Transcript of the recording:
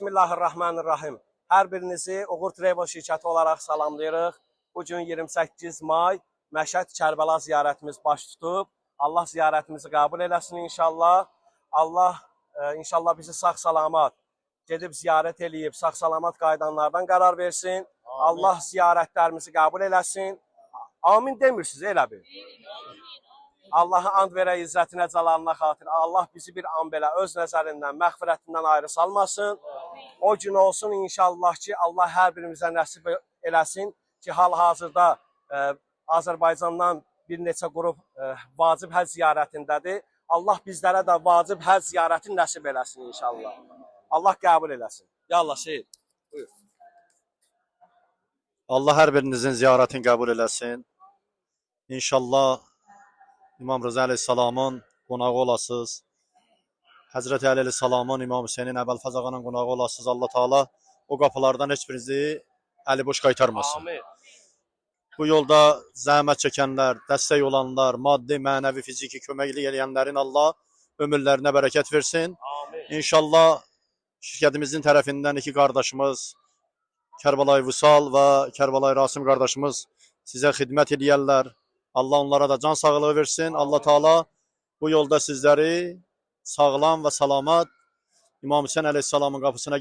Bismillahirrahmanirrahim. Hər birinizi Uğur Travel şirkəti olaraq salamlayırıq. Bugün 28 may Məşəd Kərbəla ziyarətimiz baş tutub. Allah ziyarətimizi qəbul eləsin inşallah. Allah inşallah bizi sağ-salamat gedib ziyarət eləyib, sağ-salamat qayıdanlardan qərar versin. Allah ziyarətlərimizi qəbul eləsin. Amin demirsiniz, elə bir. Allah'a and verə izzətinə, cəlalına xatir. Allah bizi bir an belə öz nəzərindən, məğfirətindən ayrı salmasın. O gün olsun inşallah ki, Allah hər birimizə nəsib eləsin ki, hal-hazırda Azərbaycandan bir neçə qrup vacib həcc ziyarətindədir. Allah bizlərə də vacib həcc ziyarəti nəsib eləsin inşallah. Allah qəbul eləsin. Yallah Seyid, buyur. Allah hər birinizin ziyarətini qəbul eləsin. İnşallah İmam Rıza Əleyhisselamın qonağı olasınız. Həzrəti Əli Əleyhisselamın, İmam Hüseynin, Əbəlfəz ağanın qonağı olasınız. Allah Taala o qapılardan heç birinizi əli boş qaytarmasın. Amin. Bu yolda zəhmət çəkənlər, dəstək olanlar, maddi, mənəvi, fiziki köməklik eləyənlərin Allah ömürlərinə bərəkət versin. Amin. İnşallah şirkətimizin tərəfindən iki qardaşımız, Kərbalay Vüsal və Kərbalay Rasim qardaşımız sizə xidmət edərlər. Allah onlara da can sağlığı versin. Allah Taala bu yolda sizləri sağlam və salamat İmam Hüseyn Əleyhisselamın qapısına